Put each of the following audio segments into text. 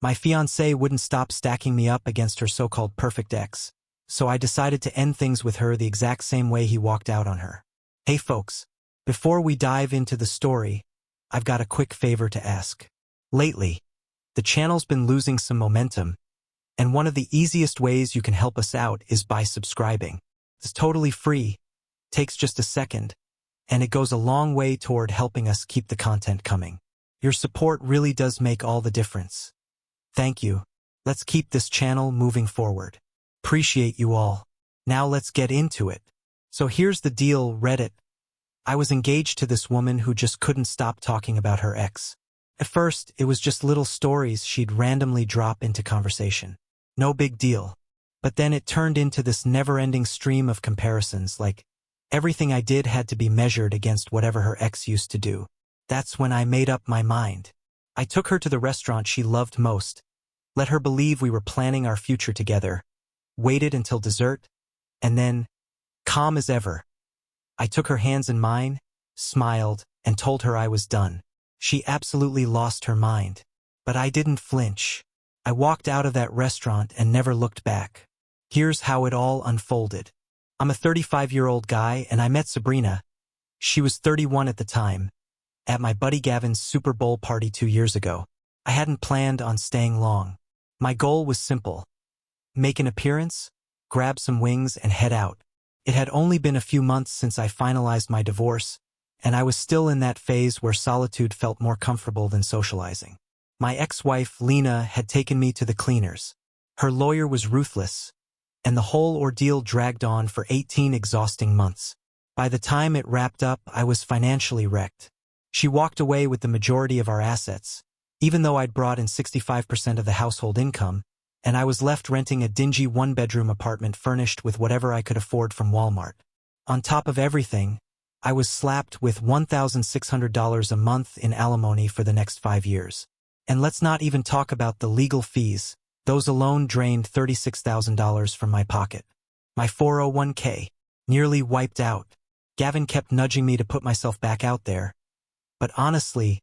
My fiancée wouldn't stop stacking me up against her so-called perfect ex, so I decided to end things with her the exact same way he walked out on her. Hey folks, before we dive into the story, I've got a quick favor to ask. Lately, the channel's been losing some momentum, and one of the easiest ways you can help us out is by subscribing. It's totally free, takes just a second, and it goes a long way toward helping us keep the content coming. Your support really does make all the difference. Thank you. Let's keep this channel moving forward. Appreciate you all. Now let's get into it. So here's the deal, Reddit. I was engaged to this woman who just couldn't stop talking about her ex. At first, it was just little stories she'd randomly drop into conversation. No big deal. But then it turned into this never-ending stream of comparisons, like everything I did had to be measured against whatever her ex used to do. That's when I made up my mind. I took her to the restaurant she loved most, let her believe we were planning our future together, waited until dessert, and then, calm as ever, I took her hands in mine, smiled, and told her I was done. She absolutely lost her mind. But I didn't flinch. I walked out of that restaurant and never looked back. Here's how it all unfolded. I'm a 35-year-old guy, and I met Sabrina. She was 31 at the time, at my buddy Gavin's Super Bowl party 2 years ago. I hadn't planned on staying long. My goal was simple. Make an appearance, grab some wings, and head out. It had only been a few months since I finalized my divorce, and I was still in that phase where solitude felt more comfortable than socializing. My ex-wife, Lena, had taken me to the cleaners. Her lawyer was ruthless, and the whole ordeal dragged on for 18 exhausting months. By the time it wrapped up, I was financially wrecked. She walked away with the majority of our assets, even though I'd brought in 65% of the household income, and I was left renting a dingy one-bedroom apartment furnished with whatever I could afford from Walmart. On top of everything, I was slapped with $1,600 a month in alimony for the next 5 years. And let's not even talk about the legal fees. Those alone drained $36,000 from my pocket. My 401k, nearly wiped out. Gavin kept nudging me to put myself back out there. But honestly,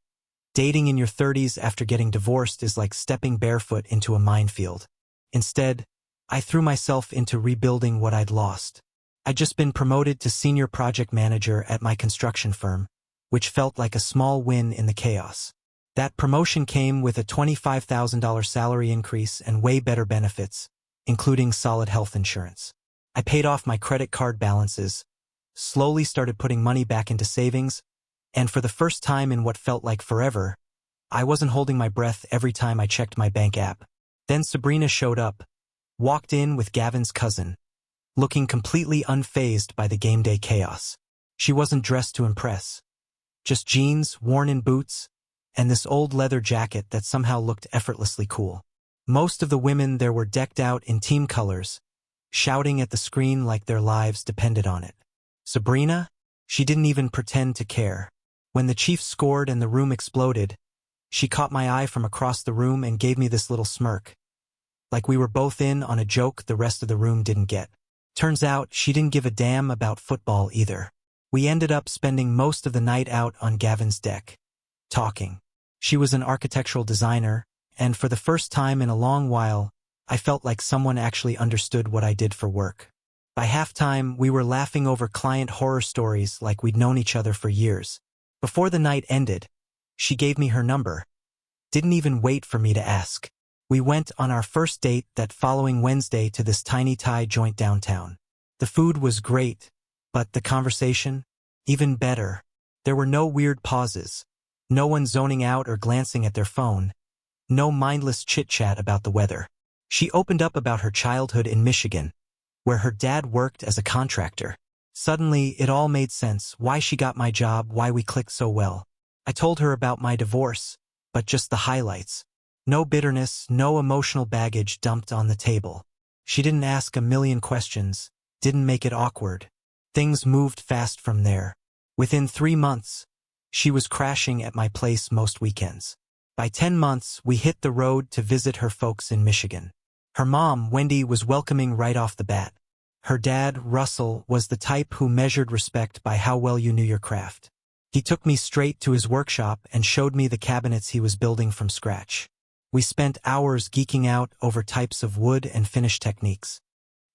dating in your 30s after getting divorced is like stepping barefoot into a minefield. Instead, I threw myself into rebuilding what I'd lost. I'd just been promoted to senior project manager at my construction firm, which felt like a small win in the chaos. That promotion came with a $25,000 salary increase and way better benefits, including solid health insurance. I paid off my credit card balances, slowly started putting money back into savings, and for the first time in what felt like forever, I wasn't holding my breath every time I checked my bank app. Then Sabrina showed up, walked in with Gavin's cousin, looking completely unfazed by the game day chaos. She wasn't dressed to impress. Just jeans, worn-in boots, and this old leather jacket that somehow looked effortlessly cool. Most of the women there were decked out in team colors, shouting at the screen like their lives depended on it. Sabrina? She didn't even pretend to care. When the Chiefs scored and the room exploded, she caught my eye from across the room and gave me this little smirk, like we were both in on a joke the rest of the room didn't get. Turns out she didn't give a damn about football either. We ended up spending most of the night out on Gavin's deck, talking. She was an architectural designer, and for the first time in a long while, I felt like someone actually understood what I did for work. By halftime, we were laughing over client horror stories like we'd known each other for years. Before the night ended, she gave me her number. Didn't even wait for me to ask. We went on our first date that following Wednesday to this tiny Thai joint downtown. The food was great, but the conversation, even better. There were no weird pauses, no one zoning out or glancing at their phone, no mindless chit-chat about the weather. She opened up about her childhood in Michigan, where her dad worked as a contractor. Suddenly, it all made sense, why she got my job, why we clicked so well. I told her about my divorce, but just the highlights. No bitterness, no emotional baggage dumped on the table. She didn't ask a million questions, didn't make it awkward. Things moved fast from there. Within 3 months, she was crashing at my place most weekends. By 10 months, we hit the road to visit her folks in Michigan. Her mom, Wendy, was welcoming right off the bat. Her dad, Russell, was the type who measured respect by how well you knew your craft. He took me straight to his workshop and showed me the cabinets he was building from scratch. We spent hours geeking out over types of wood and finish techniques.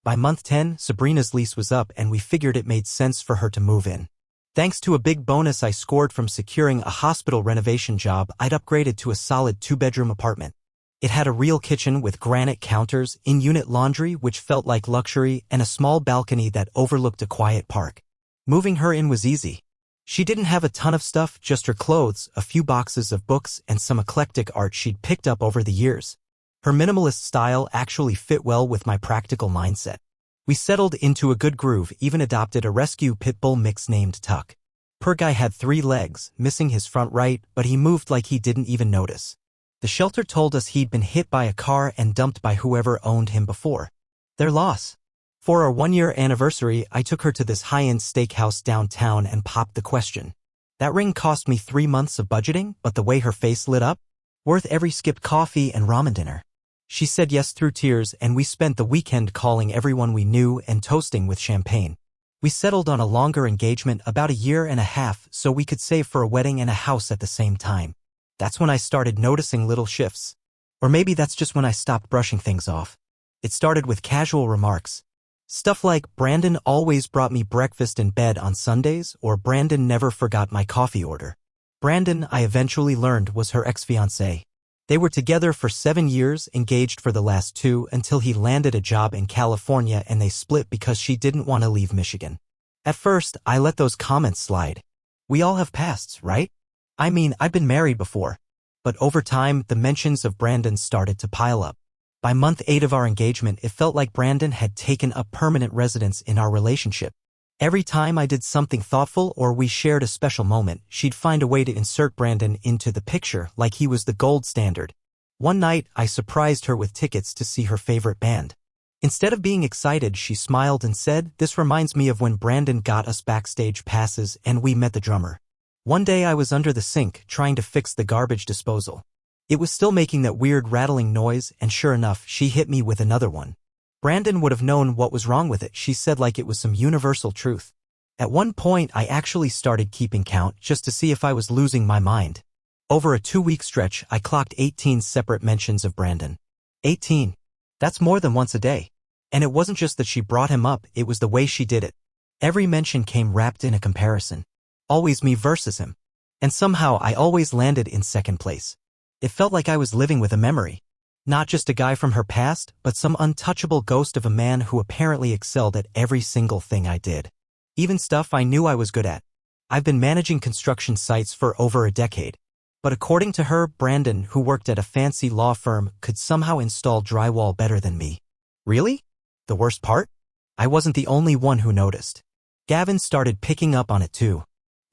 By month 10, Sabrina's lease was up and we figured it made sense for her to move in. Thanks to a big bonus I scored from securing a hospital renovation job, I'd upgraded to a solid 2-bedroom apartment. It had a real kitchen with granite counters, in-unit laundry which felt like luxury, and a small balcony that overlooked a quiet park. Moving her in was easy. She didn't have a ton of stuff, just her clothes, a few boxes of books, and some eclectic art she'd picked up over the years. Her minimalist style actually fit well with my practical mindset. We settled into a good groove, even adopted a rescue pit bull mix named Tuck. Poor guy had 3 legs, missing his front right, but he moved like he didn't even notice. The shelter told us he'd been hit by a car and dumped by whoever owned him before. Their loss. For our 1-year anniversary, I took her to this high-end steakhouse downtown and popped the question. That ring cost me 3 months of budgeting, but the way her face lit up? Worth every skipped coffee and ramen dinner. She said yes through tears, and we spent the weekend calling everyone we knew and toasting with champagne. We settled on a longer engagement, about 1.5 years, so we could save for a wedding and a house at the same time. That's when I started noticing little shifts. Or maybe that's just when I stopped brushing things off. It started with casual remarks. Stuff like, Brandon always brought me breakfast in bed on Sundays, or Brandon never forgot my coffee order. Brandon, I eventually learned, was her ex-fiancé. They were together for 7 years, engaged for the last 2, until he landed a job in California and they split because she didn't want to leave Michigan. At first, I let those comments slide. We all have pasts, right? I mean, I've been married before. But over time, the mentions of Brandon started to pile up. By month 8 of our engagement, it felt like Brandon had taken up permanent residence in our relationship. Every time I did something thoughtful or we shared a special moment, she'd find a way to insert Brandon into the picture like he was the gold standard. One night, I surprised her with tickets to see her favorite band. Instead of being excited, she smiled and said, "This reminds me of when Brandon got us backstage passes and we met the drummer." One day I was under the sink trying to fix the garbage disposal. It was still making that weird rattling noise, and sure enough, she hit me with another one. Brandon would have known what was wrong with it, she said, like it was some universal truth. At one point, I actually started keeping count just to see if I was losing my mind. Over a 2-week stretch, I clocked 18 separate mentions of Brandon. 18. That's more than once a day. And it wasn't just that she brought him up, it was the way she did it. Every mention came wrapped in a comparison. Always me versus him. And somehow I always landed in second place. It felt like I was living with a memory. Not just a guy from her past, but some untouchable ghost of a man who apparently excelled at every single thing I did. Even stuff I knew I was good at. I've been managing construction sites for over a decade. But according to her, Brandon, who worked at a fancy law firm, could somehow install drywall better than me. Really? The worst part? I wasn't the only one who noticed. Gavin started picking up on it too.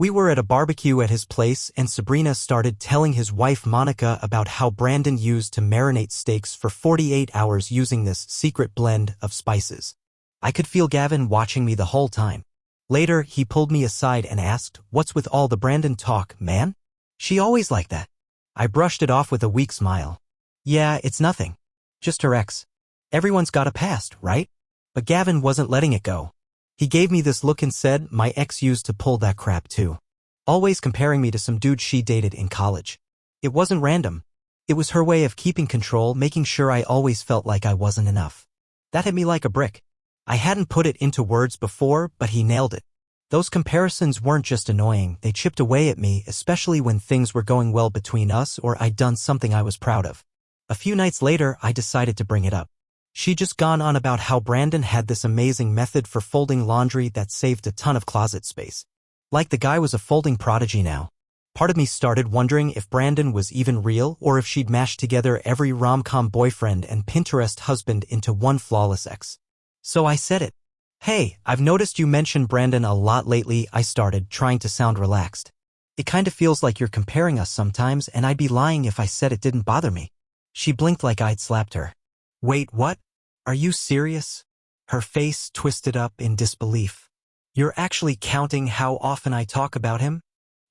We were at a barbecue at his place and Sabrina started telling his wife Monica about how Brandon used to marinate steaks for 48 hours using this secret blend of spices. I could feel Gavin watching me the whole time. Later, he pulled me aside and asked, "What's with all the Brandon talk, man? She always like that." I brushed it off with a weak smile. "Yeah, it's nothing. Just her ex. Everyone's got a past, right?" But Gavin wasn't letting it go. He gave me this look and said, "My ex used to pull that crap too. Always comparing me to some dude she dated in college. It wasn't random. It was her way of keeping control, making sure I always felt like I wasn't enough." That hit me like a brick. I hadn't put it into words before, but he nailed it. Those comparisons weren't just annoying, they chipped away at me, especially when things were going well between us or I'd done something I was proud of. A few nights later, I decided to bring it up. She'd just gone on about how Brandon had this amazing method for folding laundry that saved a ton of closet space. Like the guy was a folding prodigy now. Part of me started wondering if Brandon was even real or if she'd mashed together every rom-com boyfriend and Pinterest husband into one flawless ex. So I said it. "Hey, I've noticed you mention Brandon a lot lately," I started, trying to sound relaxed. "It kind of feels like you're comparing us sometimes, and I'd be lying if I said it didn't bother me." She blinked like I'd slapped her. "Wait, what? Are you serious?" Her face twisted up in disbelief. "You're actually counting how often I talk about him?"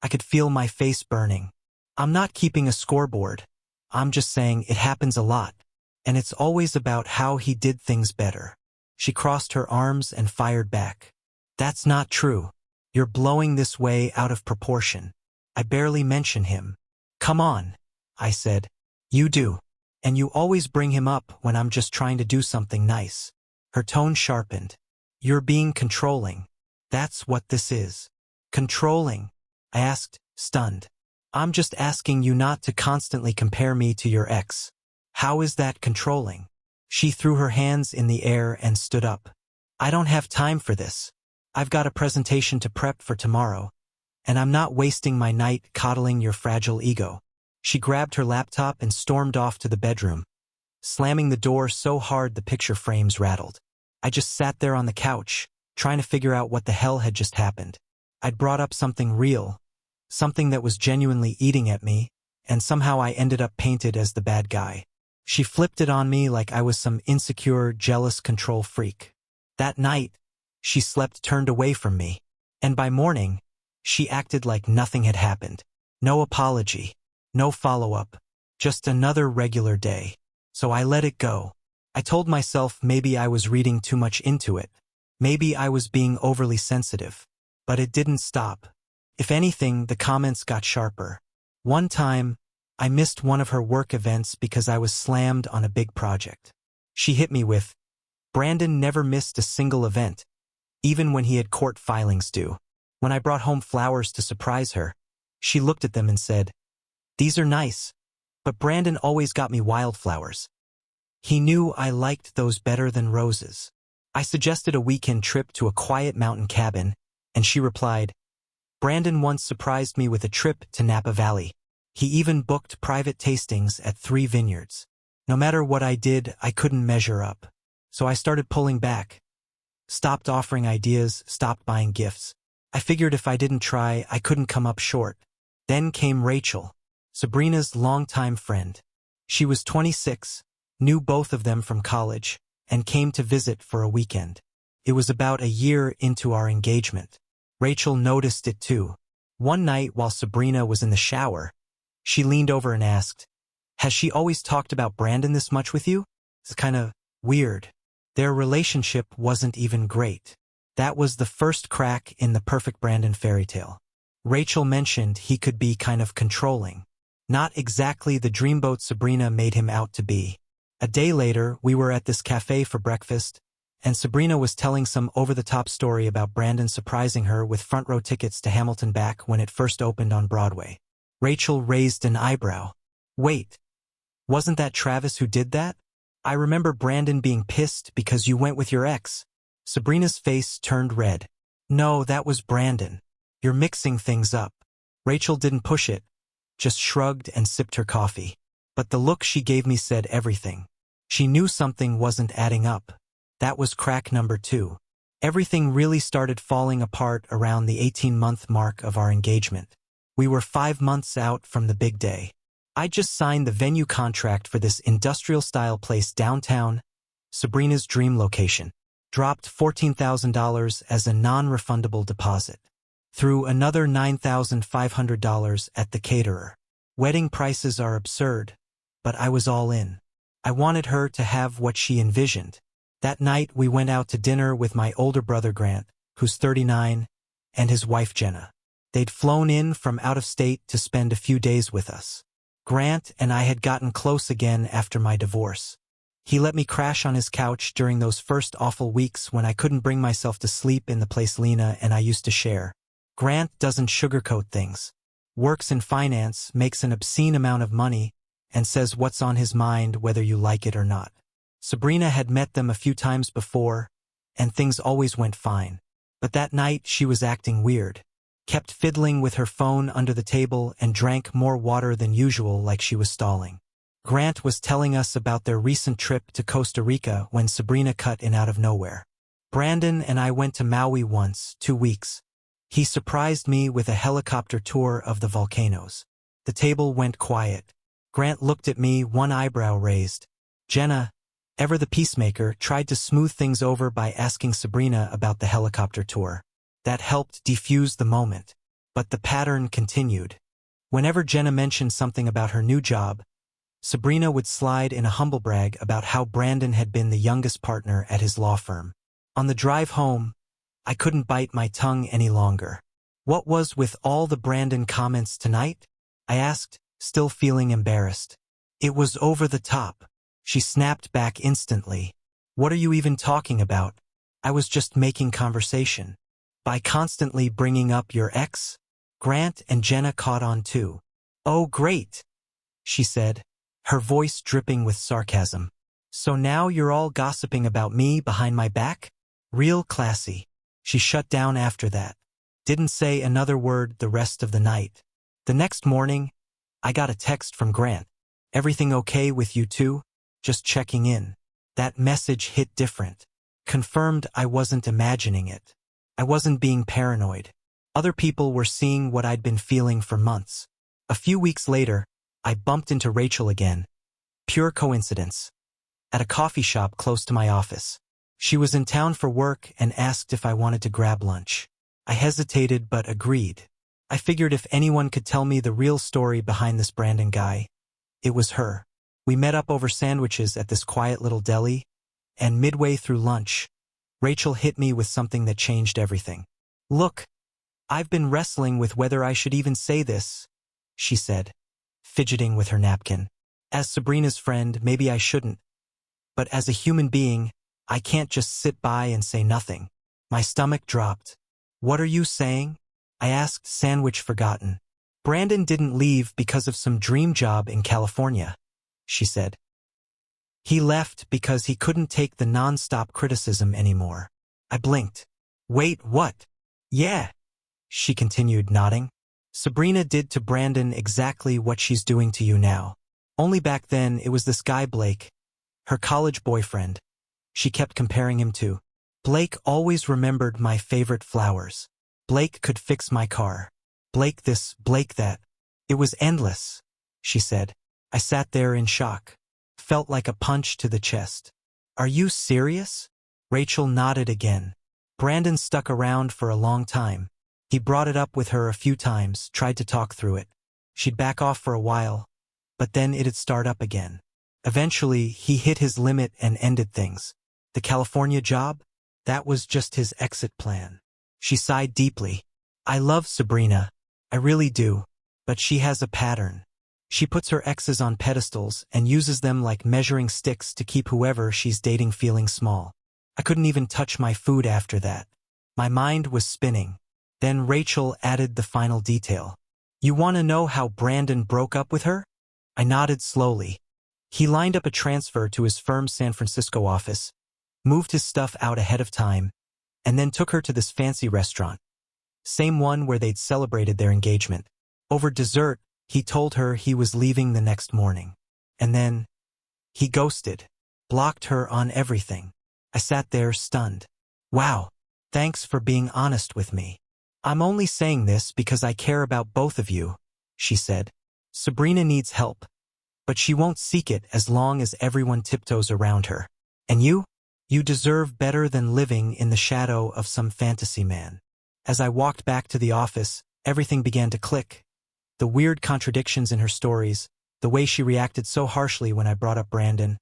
I could feel my face burning. "I'm not keeping a scoreboard. I'm just saying it happens a lot. And it's always about how he did things better." She crossed her arms and fired back. "That's not true. You're blowing this way out of proportion. I barely mention him." "Come on," I said. "You do." And you always bring him up when I'm just trying to do something nice. Her tone sharpened. You're being controlling. That's what this is. Controlling? I asked, stunned. I'm just asking you not to constantly compare me to your ex. How is that controlling? She threw her hands in the air and stood up. I don't have time for this. I've got a presentation to prep for tomorrow, and I'm not wasting my night coddling your fragile ego. She grabbed her laptop and stormed off to the bedroom, slamming the door so hard the picture frames rattled. I just sat there on the couch, trying to figure out what the hell had just happened. I'd brought up something real, something that was genuinely eating at me, and somehow I ended up painted as the bad guy. She flipped it on me like I was some insecure, jealous control freak. That night, she slept turned away from me, and by morning, she acted like nothing had happened. No apology, no follow-up, just another regular day. So I let it go. I told myself maybe I was reading too much into it. Maybe I was being overly sensitive. But it didn't stop. If anything, the comments got sharper. One time, I missed one of her work events because I was slammed on a big project. She hit me with, Brandon never missed a single event, even when he had court filings due. When I brought home flowers to surprise her, she looked at them and said, These are nice, but Brandon always got me wildflowers. He knew I liked those better than roses. I suggested a weekend trip to a quiet mountain cabin, and she replied, Brandon once surprised me with a trip to Napa Valley. He even booked private tastings at 3 vineyards. No matter what I did, I couldn't measure up. So I started pulling back. Stopped offering ideas, stopped buying gifts. I figured if I didn't try, I couldn't come up short. Then came Rachel, Sabrina's longtime friend. She was 26, knew both of them from college, and came to visit for a weekend. It was about a year into our engagement. Rachel noticed it too. One night while Sabrina was in the shower, she leaned over and asked, Has she always talked about Brandon this much with you? It's kind of weird. Their relationship wasn't even great. That was the first crack in the perfect Brandon fairy tale. Rachel mentioned he could be kind of controlling. Not exactly the dreamboat Sabrina made him out to be. A day later, we were at this cafe for breakfast, and Sabrina was telling some over-the-top story about Brandon surprising her with front-row tickets to Hamilton back when it first opened on Broadway. Rachel raised an eyebrow. Wait, wasn't that Travis who did that? I remember Brandon being pissed because you went with your ex. Sabrina's face turned red. No, that was Brandon. You're mixing things up. Rachel didn't push it, just shrugged and sipped her coffee. But the look she gave me said everything. She knew something wasn't adding up. That was crack number 2. Everything really started falling apart around the 18-month mark of our engagement. We were 5 months out from the big day. I just signed the venue contract for this industrial-style place downtown, Sabrina's dream location. Dropped $14,000 as a non-refundable deposit. Threw another $9,500 at the caterer. Wedding prices are absurd, but I was all in. I wanted her to have what she envisioned. That night we went out to dinner with my older brother Grant, who's 39, and his wife Jenna. They'd flown in from out of state to spend a few days with us. Grant and I had gotten close again after my divorce. He let me crash on his couch during those first awful weeks when I couldn't bring myself to sleep in the place Lena and I used to share. Grant doesn't sugarcoat things. Works in finance, makes an obscene amount of money, and says what's on his mind whether you like it or not. Sabrina had met them a few times before, and things always went fine. But that night she was acting weird. Kept fiddling with her phone under the table and drank more water than usual like she was stalling. Grant was telling us about their recent trip to Costa Rica when Sabrina cut in out of nowhere. Brandon and I went to Maui once, 2 weeks. He surprised me with a helicopter tour of the volcanoes. The table went quiet. Grant looked at me, one eyebrow raised. Jenna, ever the peacemaker, tried to smooth things over by asking Sabrina about the helicopter tour. That helped defuse the moment. But the pattern continued. Whenever Jenna mentioned something about her new job, Sabrina would slide in a humble brag about how Brandon had been the youngest partner at his law firm. On the drive home, I couldn't bite my tongue any longer. What was with all the Brandon comments tonight? I asked, still feeling embarrassed. It was over the top. She snapped back instantly. What are you even talking about? I was just making conversation. By constantly bringing up your ex? Grant and Jenna caught on too. Oh, great, she said, her voice dripping with sarcasm. So now you're all gossiping about me behind my back? Real classy. She shut down after that. Didn't say another word the rest of the night. The next morning, I got a text from Grant. Everything okay with you two? Just checking in. That message hit different. Confirmed I wasn't imagining it. I wasn't being paranoid. Other people were seeing what I'd been feeling for months. A few weeks later, I bumped into Rachel again. Pure coincidence. At a coffee shop close to my office. She was in town for work and asked if I wanted to grab lunch. I hesitated but agreed. I figured if anyone could tell me the real story behind this Brandon guy, it was her. We met up over sandwiches at this quiet little deli, and midway through lunch, Rachel hit me with something that changed everything. Look, I've been wrestling with whether I should even say this, she said, fidgeting with her napkin. As Sabrina's friend, maybe I shouldn't. But as a human being, I can't just sit by and say nothing. My stomach dropped. What are you saying? I asked, sandwich forgotten. Brandon didn't leave because of some dream job in California, she said. He left because he couldn't take the non-stop criticism anymore. I blinked. Wait, what? Yeah, she continued, nodding. Sabrina did to Brandon exactly what she's doing to you now. Only back then it was this guy Blake, her college boyfriend. She kept comparing him to. Blake always remembered my favorite flowers. Blake could fix my car. Blake this, Blake that. It was endless, she said. I sat there in shock. Felt like a punch to the chest. Are you serious? Rachel nodded again. Brandon stuck around for a long time. He brought it up with her a few times, tried to talk through it. She'd back off for a while, but then it'd start up again. Eventually, he hit his limit and ended things. The California job? That was just his exit plan. She sighed deeply. I love Sabrina. I really do. But she has a pattern. She puts her exes on pedestals and uses them like measuring sticks to keep whoever she's dating feeling small. I couldn't even touch my food after that. My mind was spinning. Then Rachel added the final detail. You want to know how Brandon broke up with her? I nodded slowly. He lined up a transfer to his firm's San Francisco office, moved his stuff out ahead of time, and then took her to this fancy restaurant. Same one where they'd celebrated their engagement. Over dessert, he told her he was leaving the next morning. And then, he ghosted. Blocked her on everything. I sat there stunned. Wow, thanks for being honest with me. I'm only saying this because I care about both of you, she said. Sabrina needs help, but she won't seek it as long as everyone tiptoes around her. And you? You deserve better than living in the shadow of some fantasy man. As I walked back to the office, everything began to click. The weird contradictions in her stories, the way she reacted so harshly when I brought up Brandon,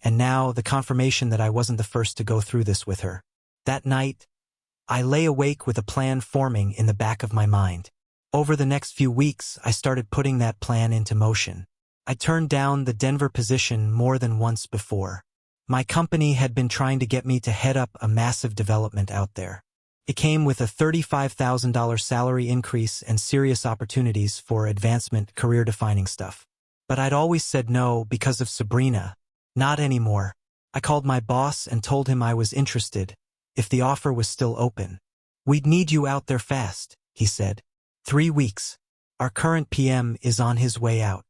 and now the confirmation that I wasn't the first to go through this with her. That night, I lay awake with a plan forming in the back of my mind. Over the next few weeks, I started putting that plan into motion. I turned down the Denver position more than once before. My company had been trying to get me to head up a massive development out there. It came with a $35,000 salary increase and serious opportunities for advancement, career-defining stuff. But I'd always said no because of Sabrina. Not anymore. I called my boss and told him I was interested, if the offer was still open. We'd need you out there fast, he said. 3 weeks. Our current PM is on his way out.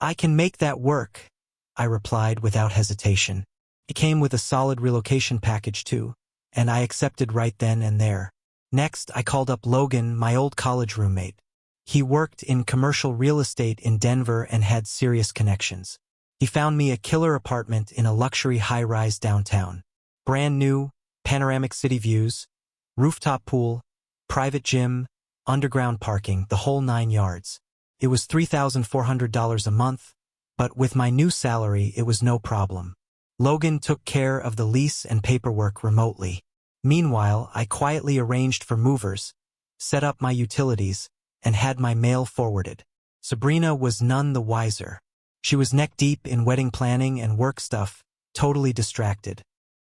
I can make that work, I replied without hesitation. It came with a solid relocation package too, and I accepted right then and there. Next, I called up Logan, my old college roommate. He worked in commercial real estate in Denver and had serious connections. He found me a killer apartment in a luxury high-rise downtown. Brand new, panoramic city views, rooftop pool, private gym, underground parking, the whole 9 yards. It was $3,400 a month, but with my new salary, it was no problem. Logan took care of the lease and paperwork remotely. Meanwhile, I quietly arranged for movers, set up my utilities, and had my mail forwarded. Sabrina was none the wiser. She was neck-deep in wedding planning and work stuff, totally distracted.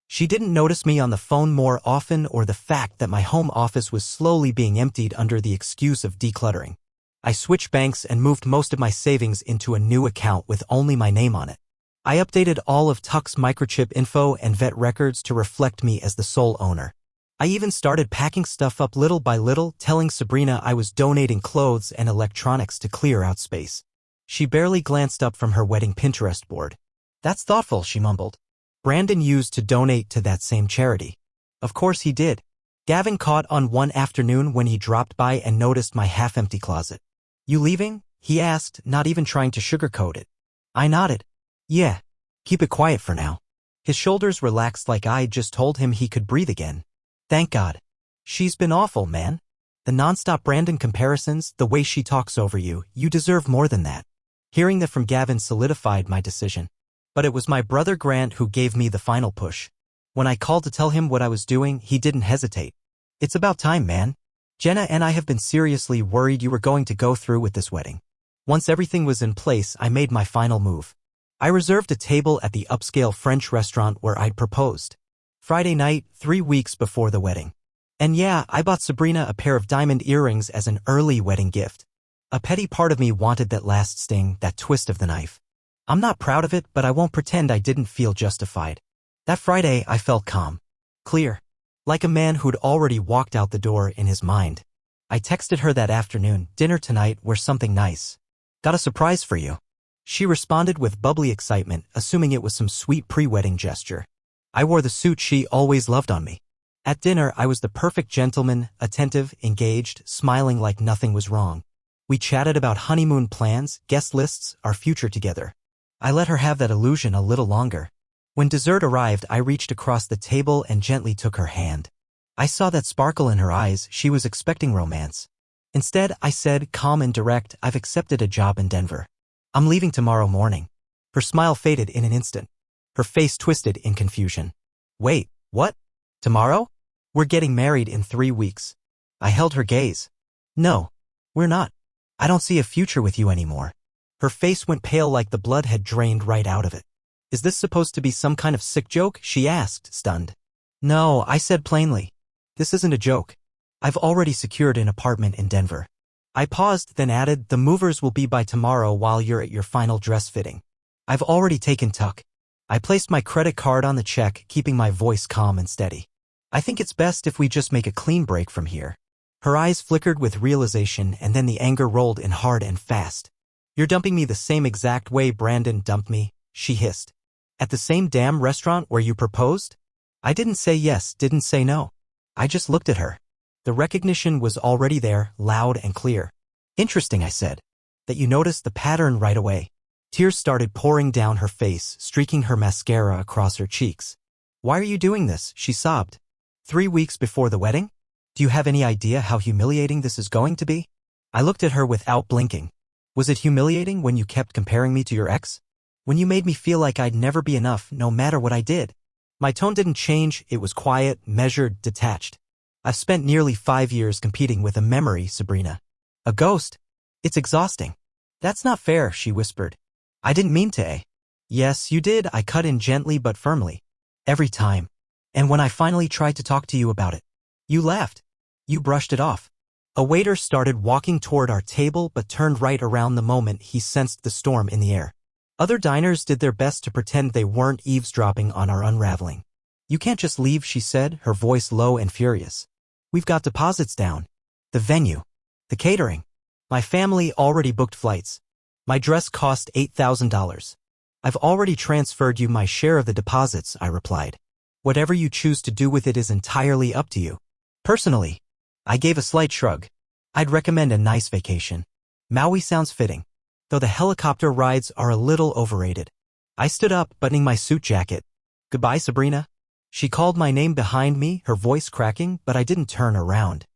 She didn't notice me on the phone more often or the fact that my home office was slowly being emptied under the excuse of decluttering. I switched banks and moved most of my savings into a new account with only my name on it. I updated all of Tuck's microchip info and vet records to reflect me as the sole owner. I even started packing stuff up little by little, telling Sabrina I was donating clothes and electronics to clear out space. She barely glanced up from her wedding Pinterest board. "That's thoughtful," she mumbled. "Brandon used to donate to that same charity." Of course he did. Gavin caught on one afternoon when he dropped by and noticed my half-empty closet. "You leaving?" he asked, not even trying to sugarcoat it. I nodded. "Yeah. Keep it quiet for now." His shoulders relaxed like I'd just told him he could breathe again. "Thank God. She's been awful, man. The nonstop Brandon comparisons, the way she talks over you, you deserve more than that." Hearing that from Gavin solidified my decision. But it was my brother Grant who gave me the final push. When I called to tell him what I was doing, he didn't hesitate. "It's about time, man. Jenna and I have been seriously worried you were going to go through with this wedding." Once everything was in place, I made my final move. I reserved a table at the upscale French restaurant where I'd proposed. Friday night, 3 weeks before the wedding. And yeah, I bought Sabrina a pair of diamond earrings as an early wedding gift. A petty part of me wanted that last sting, that twist of the knife. I'm not proud of it, but I won't pretend I didn't feel justified. That Friday, I felt calm. Clear. Like a man who'd already walked out the door in his mind. I texted her that afternoon, "Dinner tonight, we're something nice. Got a surprise for you." She responded with bubbly excitement, assuming it was some sweet pre-wedding gesture. I wore the suit she always loved on me. At dinner, I was the perfect gentleman, attentive, engaged, smiling like nothing was wrong. We chatted about honeymoon plans, guest lists, our future together. I let her have that illusion a little longer. When dessert arrived, I reached across the table and gently took her hand. I saw that sparkle in her eyes. She was expecting romance. Instead, I said, calm and direct, "I've accepted a job in Denver. I'm leaving tomorrow morning." Her smile faded in an instant. Her face twisted in confusion. "Wait, what? Tomorrow? We're getting married in 3 weeks." I held her gaze. "No, we're not. I don't see a future with you anymore." Her face went pale like the blood had drained right out of it. "Is this supposed to be some kind of sick joke?" she asked, stunned. "No," I said plainly. "This isn't a joke. I've already secured an apartment in Denver." I paused, then added, "The movers will be by tomorrow while you're at your final dress fitting. I've already taken Tuck." I placed my credit card on the check, keeping my voice calm and steady. "I think it's best if we just make a clean break from here." Her eyes flickered with realization, and then the anger rolled in hard and fast. "You're dumping me the same exact way Brandon dumped me," she hissed. "At the same damn restaurant where you proposed?" I didn't say yes, didn't say no. I just looked at her. The recognition was already there, loud and clear. "Interesting," I said, "that you noticed the pattern right away." Tears started pouring down her face, streaking her mascara across her cheeks. "Why are you doing this?" she sobbed. 3 weeks before the wedding? Do you have any idea how humiliating this is going to be?" I looked at her without blinking. "Was it humiliating when you kept comparing me to your ex? When you made me feel like I'd never be enough, no matter what I did?" My tone didn't change. It was quiet, measured, detached. "I've spent nearly 5 years competing with a memory, Sabrina. A ghost. It's exhausting." "That's not fair," she whispered. "I didn't mean to, eh?" "Yes, you did," I cut in gently but firmly. "Every time. And when I finally tried to talk to you about it, you laughed. You brushed it off." A waiter started walking toward our table but turned right around the moment he sensed the storm in the air. Other diners did their best to pretend they weren't eavesdropping on our unraveling. "You can't just leave," she said, her voice low and furious. "We've got deposits down. The venue. The catering. My family already booked flights. My dress cost $8,000. I've already transferred you my share of the deposits," I replied. "Whatever you choose to do with it is entirely up to you." Personally, I gave a slight shrug. "I'd recommend a nice vacation. Maui sounds fitting, though the helicopter rides are a little overrated." I stood up, buttoning my suit jacket. "Goodbye, Sabrina." She called my name behind me, her voice cracking, but I didn't turn around.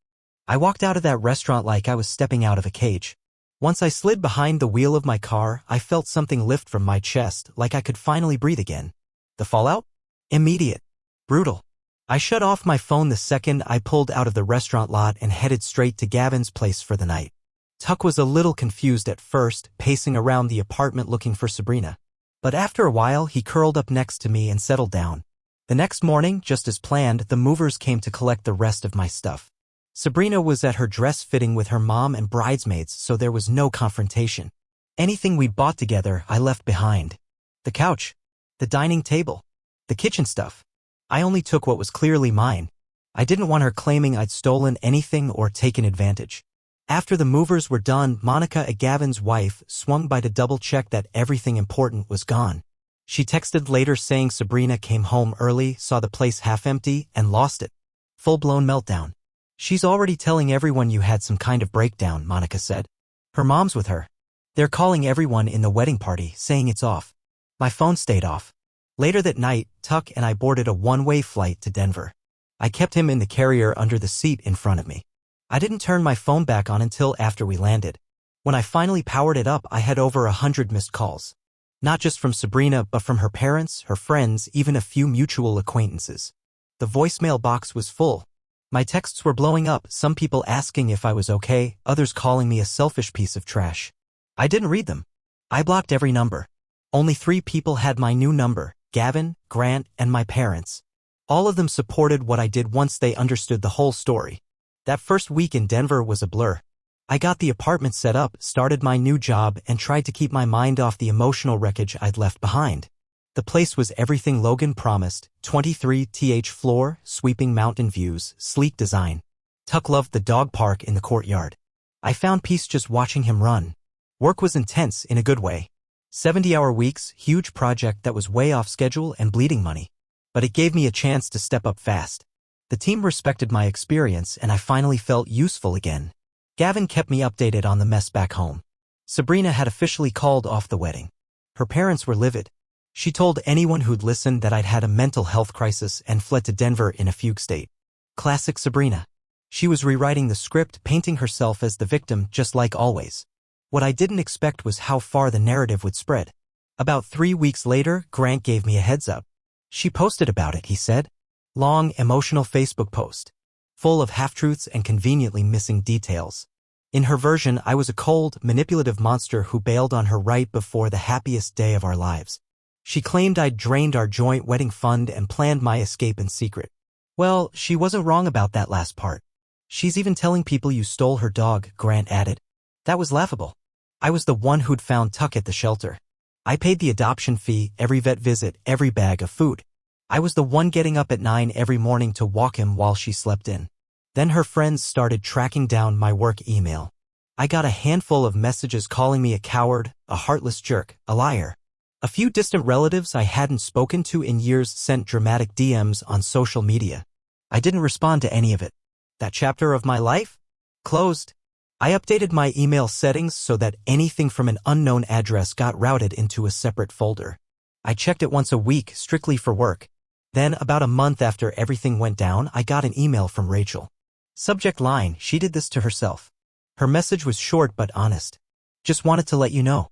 I walked out of that restaurant like I was stepping out of a cage. Once I slid behind the wheel of my car, I felt something lift from my chest, like I could finally breathe again. The fallout? Immediate. Brutal. I shut off my phone the second I pulled out of the restaurant lot and headed straight to Gavin's place for the night. Tuck was a little confused at first, pacing around the apartment looking for Sabrina. But after a while, he curled up next to me and settled down. The next morning, just as planned, the movers came to collect the rest of my stuff. Sabrina was at her dress fitting with her mom and bridesmaids, so there was no confrontation. Anything we'd bought together, I left behind. The couch, the dining table, the kitchen stuff. I only took what was clearly mine. I didn't want her claiming I'd stolen anything or taken advantage. After the movers were done, Monica, Gavin's wife, swung by to double-check that everything important was gone. She texted later saying Sabrina came home early, saw the place half empty, and lost it. Full-blown meltdown. She's already telling everyone you had some kind of breakdown, Monica said. Her mom's with her. They're calling everyone in the wedding party, saying it's off. My phone stayed off. Later that night, Tuck and I boarded a one-way flight to Denver. I kept him in the carrier under the seat in front of me. I didn't turn my phone back on until after we landed. When I finally powered it up, I had over 100 missed calls. Not just from Sabrina, but from her parents, her friends, even a few mutual acquaintances. The voicemail box was full. My texts were blowing up, some people asking if I was okay, others calling me a selfish piece of trash. I didn't read them. I blocked every number. Only 3 people had my new number: Gavin, Grant, and my parents. All of them supported what I did once they understood the whole story. That first week in Denver was a blur. I got the apartment set up, started my new job, and tried to keep my mind off the emotional wreckage I'd left behind. The place was everything Logan promised: 23th floor, sweeping mountain views, sleek design. Tuck loved the dog park in the courtyard. I found peace just watching him run. Work was intense in a good way. 70-hour weeks, huge project that was way off schedule and bleeding money. But it gave me a chance to step up fast. The team respected my experience and I finally felt useful again. Gavin kept me updated on the mess back home. Sabrina had officially called off the wedding. Her parents were livid. She told anyone who'd listened that I'd had a mental health crisis and fled to Denver in a fugue state. Classic Sabrina. She was rewriting the script, painting herself as the victim just like always. What I didn't expect was how far the narrative would spread. About 3 weeks later, Grant gave me a heads up. She posted about it, he said. Long, emotional Facebook post. Full of half-truths and conveniently missing details. In her version, I was a cold, manipulative monster who bailed on her right before the happiest day of our lives. She claimed I'd drained our joint wedding fund and planned my escape in secret. Well, she wasn't wrong about that last part. She's even telling people you stole her dog, Grant added. That was laughable. I was the one who'd found Tuck at the shelter. I paid the adoption fee, every vet visit, every bag of food. I was the one getting up at 9 every morning to walk him while she slept in. Then her friends started tracking down my work email. I got a handful of messages calling me a coward, a heartless jerk, a liar. A few distant relatives I hadn't spoken to in years sent dramatic DMs on social media. I didn't respond to any of it. That chapter of my life? Closed. I updated my email settings so that anything from an unknown address got routed into a separate folder. I checked it once a week, strictly for work. Then, about a month after everything went down, I got an email from Rachel. Subject line: she did this to herself. Her message was short but honest. Just wanted to let you know.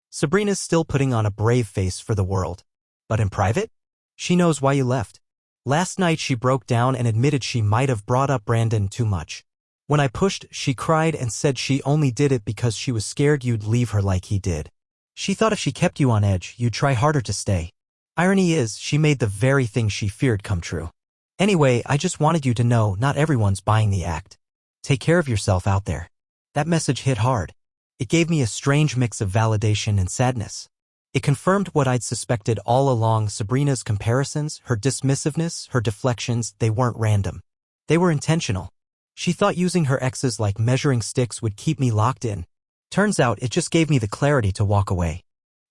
Sabrina's still putting on a brave face for the world. But in private? She knows why you left. Last night she broke down and admitted she might have brought up Brandon too much. When I pushed, she cried and said she only did it because she was scared you'd leave her like he did. She thought if she kept you on edge, you'd try harder to stay. Irony is, she made the very thing she feared come true. Anyway, I just wanted you to know not everyone's buying the act. Take care of yourself out there. That message hit hard. It gave me a strange mix of validation and sadness. It confirmed what I'd suspected all along: Sabrina's comparisons, her dismissiveness, her deflections, they weren't random. They were intentional. She thought using her exes like measuring sticks would keep me locked in. Turns out it just gave me the clarity to walk away.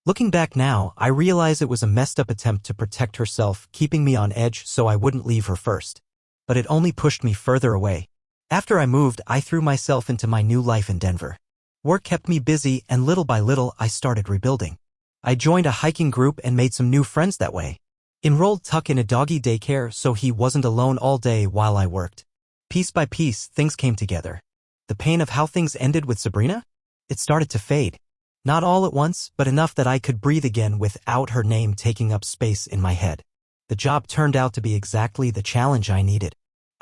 Looking back now, I realize it was a messed up attempt to protect herself, keeping me on edge so I wouldn't leave her first. But it only pushed me further away. After I moved, I threw myself into my new life in Denver. Work kept me busy, and little by little I started rebuilding. I joined a hiking group and made some new friends that way. Enrolled Tuck in a doggy daycare so he wasn't alone all day while I worked. Piece by piece, things came together. The pain of how things ended with Sabrina? It started to fade. Not all at once, but enough that I could breathe again without her name taking up space in my head. The job turned out to be exactly the challenge I needed.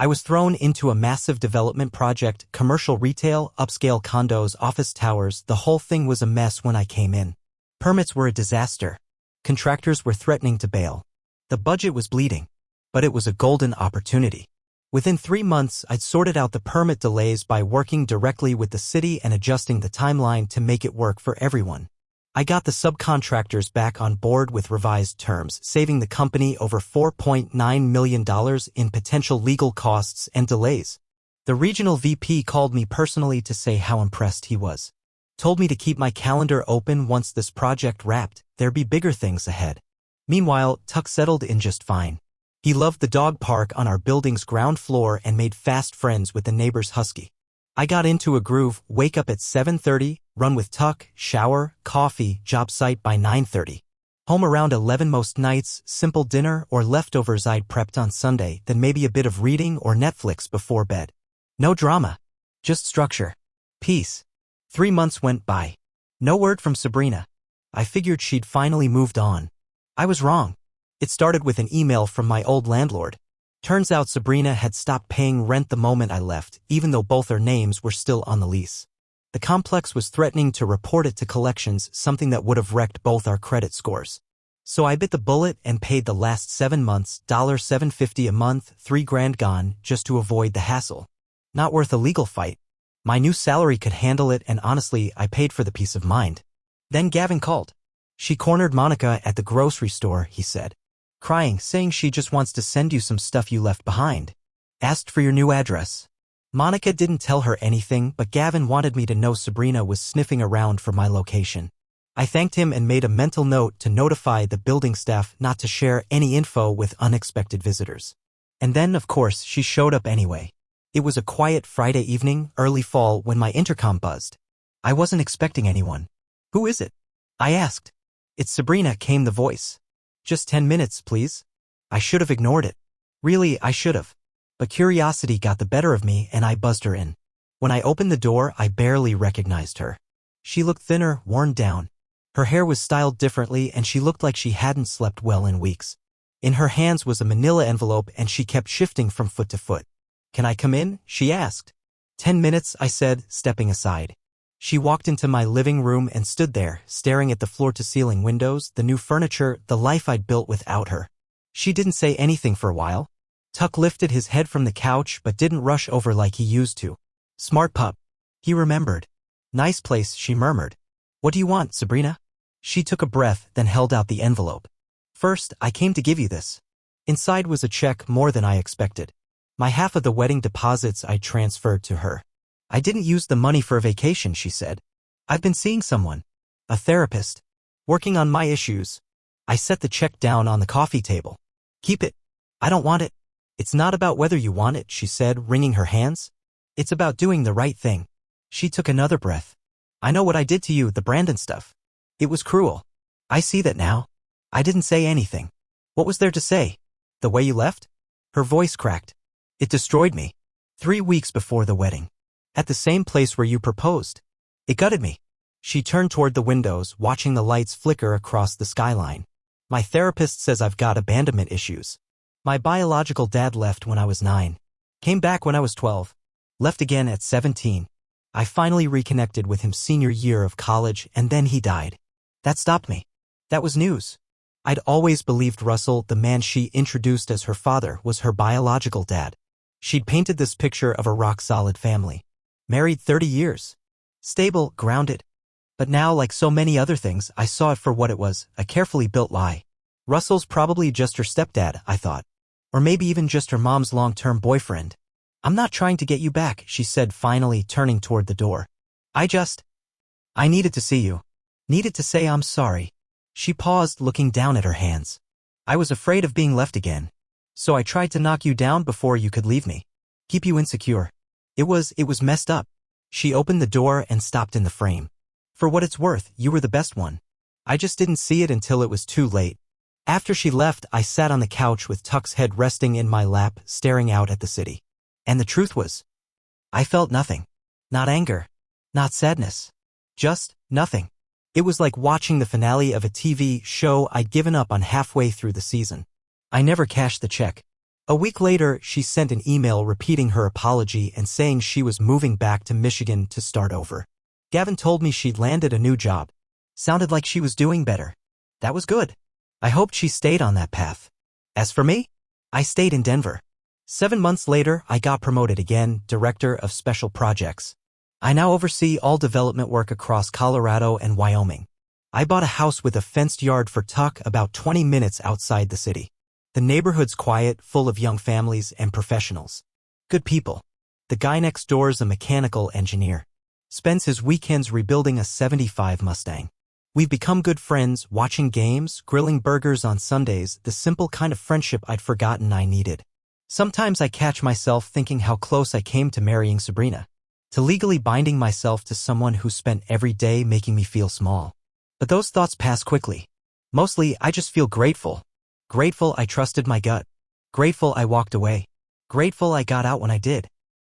I was thrown into a massive development project, commercial retail, upscale condos, office towers. The whole thing was a mess when I came in. Permits were a disaster. Contractors were threatening to bail. The budget was bleeding. But it was a golden opportunity. Within 3 months, I'd sorted out the permit delays by working directly with the city and adjusting the timeline to make it work for everyone. I got the subcontractors back on board with revised terms, saving the company over $4.9 million in potential legal costs and delays. The regional VP called me personally to say how impressed he was. Told me to keep my calendar open once this project wrapped. There'd be bigger things ahead. Meanwhile, Tuck settled in just fine. He loved the dog park on our building's ground floor and made fast friends with the neighbor's husky. I got into a groove, wake up at 7:30, run with Tuck, shower, coffee, job site by 9:30. Home around 11 most nights, simple dinner or leftovers I'd prepped on Sunday, then maybe a bit of reading or Netflix before bed. No drama. Just structure. Peace. 3 months went by. No word from Sabrina. I figured she'd finally moved on. I was wrong. It started with an email from my old landlord. Turns out Sabrina had stopped paying rent the moment I left, even though both our names were still on the lease. The complex was threatening to report it to collections, something that would have wrecked both our credit scores. So I bit the bullet and paid the last 7 months, $750 a month, $3,000 gone, just to avoid the hassle. Not worth a legal fight. My new salary could handle it, and honestly, I paid for the peace of mind. Then Gavin called. She cornered Monica at the grocery store, he said. Crying, saying she just wants to send you some stuff you left behind. Asked for your new address. Monica didn't tell her anything, but Gavin wanted me to know Sabrina was sniffing around for my location. I thanked him and made a mental note to notify the building staff not to share any info with unexpected visitors. And then, of course, she showed up anyway. It was a quiet Friday evening, early fall, when my intercom buzzed. I wasn't expecting anyone. Who is it? I asked. It's Sabrina, came the voice. Just 10 minutes, please. I should have ignored it. Really, I should have. But curiosity got the better of me and I buzzed her in. When I opened the door, I barely recognized her. She looked thinner, worn down. Her hair was styled differently and she looked like she hadn't slept well in weeks. In her hands was a manila envelope and she kept shifting from foot to foot. Can I come in? She asked. 10 minutes, I said, stepping aside. She walked into my living room and stood there, staring at the floor-to-ceiling windows, the new furniture, the life I'd built without her. She didn't say anything for a while. Tuck lifted his head from the couch but didn't rush over like he used to. Smart pup. He remembered. Nice place, she murmured. What do you want, Sabrina? She took a breath, then held out the envelope. First, I came to give you this. Inside was a check, more than I expected. My half of the wedding deposits I transferred to her. I didn't use the money for a vacation, she said. I've been seeing someone. A therapist. Working on my issues. I set the check down on the coffee table. Keep it. I don't want it. It's not about whether you want it, she said, wringing her hands. It's about doing the right thing. She took another breath. I know what I did to you, the Brandon stuff. It was cruel. I see that now. I didn't say anything. What was there to say? The way you left? Her voice cracked. It destroyed me. 3 weeks before the wedding. At the same place where you proposed. It gutted me. She turned toward the windows, watching the lights flicker across the skyline. My therapist says I've got abandonment issues. My biological dad left when I was 9. Came back when I was 12. Left again at 17. I finally reconnected with him senior year of college, and then he died. That stopped me. That was news. I'd always believed Russell, the man she introduced as her father, was her biological dad. She'd painted this picture of a rock-solid family. Married 30 years. Stable, grounded. But now, like so many other things, I saw it for what it was, a carefully built lie. Russell's probably just her stepdad, I thought. Or maybe even just her mom's long-term boyfriend. I'm not trying to get you back, she said, finally turning toward the door. I needed to see you. Needed to say I'm sorry. She paused, looking down at her hands. I was afraid of being left again. So I tried to knock you down before you could leave me. Keep you insecure. It was messed up. She opened the door and stopped in the frame. For what it's worth, you were the best one. I just didn't see it until it was too late. After she left, I sat on the couch with Tuck's head resting in my lap, staring out at the city. And the truth was, I felt nothing. Not anger. Not sadness. Just nothing. It was like watching the finale of a TV show I'd given up on halfway through the season. I never cashed the check. A week later, she sent an email repeating her apology and saying she was moving back to Michigan to start over. Gavin told me she'd landed a new job. Sounded like she was doing better. That was good. I hoped she stayed on that path. As for me, I stayed in Denver. 7 months later, I got promoted again, Director of Special Projects. I now oversee all development work across Colorado and Wyoming. I bought a house with a fenced yard for Tuck about 20 minutes outside the city. The neighborhood's quiet, full of young families and professionals. Good people. The guy next door's a mechanical engineer. Spends his weekends rebuilding a '75 Mustang. We've become good friends, watching games, grilling burgers on Sundays, the simple kind of friendship I'd forgotten I needed. Sometimes I catch myself thinking how close I came to marrying Sabrina, to legally binding myself to someone who spent every day making me feel small. But those thoughts pass quickly. Mostly, I just feel grateful. Grateful I trusted my gut. Grateful I walked away. Grateful I got out when I did.